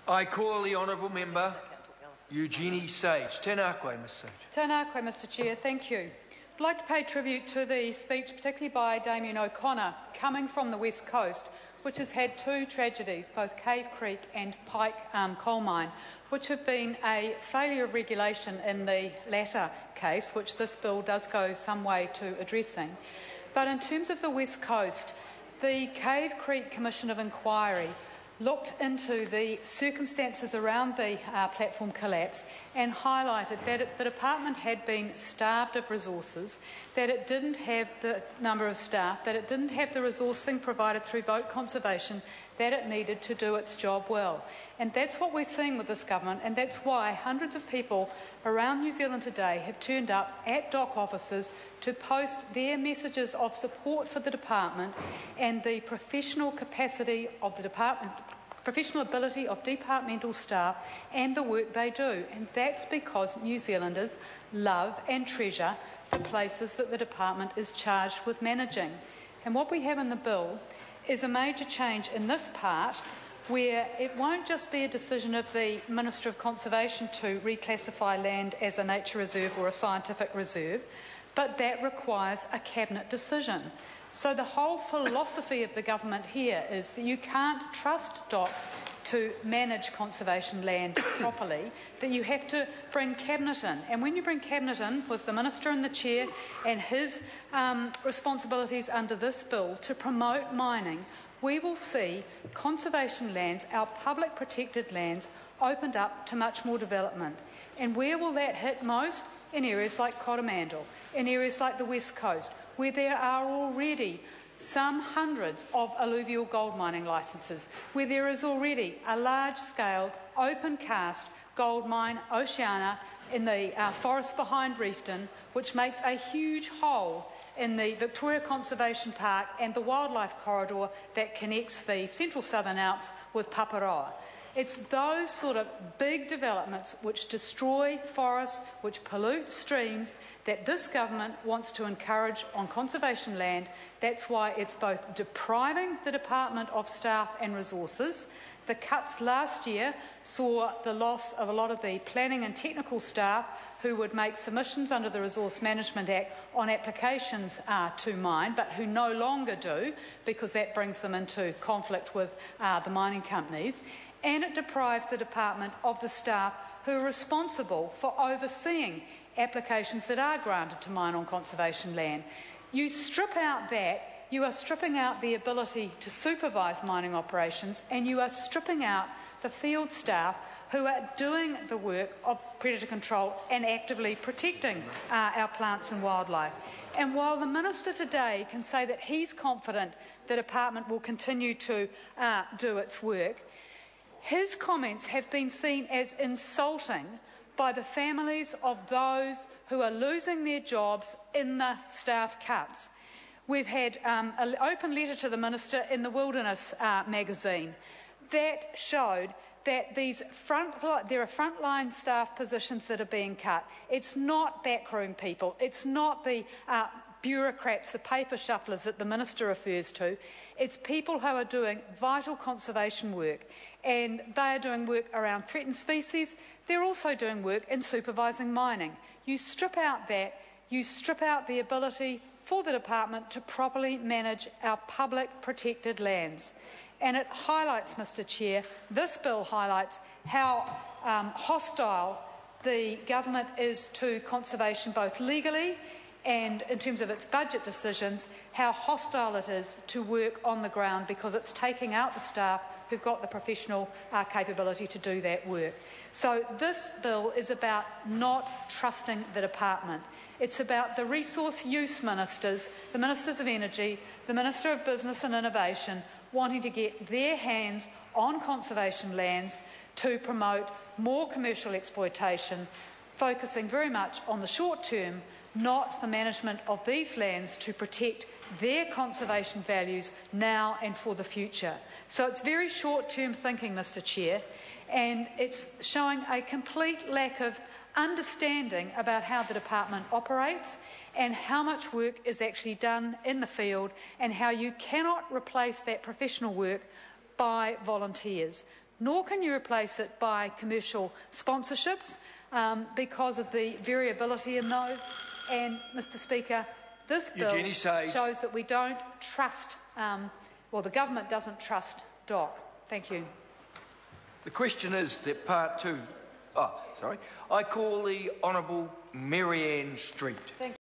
I call the honourable member Eugenie Sage. Tēnā koe, Ms Sage. Tēnā koe, Mr Chair. Thank you. I'd like to pay tribute to the speech, particularly by Damien O'Connor, coming from the West Coast, which has had two tragedies, both Cave Creek and Pike coal mine, which have been a failure of regulation in the latter case, which this bill does go some way to addressing. But in terms of the West Coast, the Cave Creek Commission of Inquiry looked into the circumstances around the platform collapse and highlighted that the department had been starved of resources, that it didn't have the number of staff, that it didn't have the resourcing provided through boat conservation that it needed to do its job well. And that's what we're seeing with this government, and that's why hundreds of people around New Zealand today have turned up at dock offices to post their messages of support for the department and the professional capacity of the department, professional ability of departmental staff and the work they do. And that's because New Zealanders love and treasure the places that the department is charged with managing. And what we have in the bill is a major change in this part, where it won't just be a decision of the Minister of Conservation to reclassify land as a nature reserve or a scientific reserve, but that requires a cabinet decision. So the whole philosophy of the government here is that you can't trust DOC to manage conservation land properly, that you have to bring cabinet in. And when you bring cabinet in with the Minister and the Chair and his responsibilities under this bill to promote mining, we will see conservation lands, our public protected lands, opened up to much more development. And where will that hit most? In areas like Coromandel, in areas like the West Coast, where there are already some hundreds of alluvial gold mining licences, where there is already a large-scale open-cast gold mine, Oceana, in the forest behind Reefton, which makes a huge hole in the Victoria Conservation Park and the wildlife corridor that connects the central Southern Alps with Paparoa. It's those sort of big developments which destroy forests, which pollute streams, that this government wants to encourage on conservation land. That's why it's both depriving the department of staff and resources. The cuts last year saw the loss of a lot of the planning and technical staff who would make submissions under the Resource Management Act on applications to mine, but who no longer do, because that brings them into conflict with the mining companies. And it deprives the department of the staff who are responsible for overseeing applications that are granted to mine on conservation land. You strip out that, you are stripping out the ability to supervise mining operations, and you are stripping out the field staff who are doing the work of predator control and actively protecting our plants and wildlife. And while the Minister today can say that he's confident the department will continue to do its work, his comments have been seen as insulting by the families of those who are losing their jobs in the staff cuts. We've had an open letter to the Minister in the Wilderness magazine that showed that there are frontline staff positions that are being cut. It's not backroom people. It's not the bureaucrats, the paper shufflers that the Minister refers to. It's people who are doing vital conservation work, and they are doing work around threatened species. They're also doing work in supervising mining. You strip out that, you strip out the ability for the department to properly manage our public protected lands. And it highlights, Mr Chair, this bill highlights how hostile the government is to conservation, both legally and in terms of its budget decisions, how hostile it is to work on the ground, because it's taking out the staff who've got the professional capability to do that work. So this bill is about not trusting the department. It's about the resource use ministers, the Ministers of Energy, the Minister of Business and Innovation, wanting to get their hands on conservation lands to promote more commercial exploitation, focusing very much on the short term, not the management of these lands to protect their conservation values now and for the future. So it's very short-term thinking, Mr Chair, and it's showing a complete lack of understanding about how the department operates and how much work is actually done in the field, and how you cannot replace that professional work by volunteers. nor can you replace it by commercial sponsorships because of the variability in those. And, Mr Speaker, this bill shows that we don't trust, well, the government doesn't trust DOC. Thank you. The question is that part two. I call the Honourable Marianne Street. Thank you.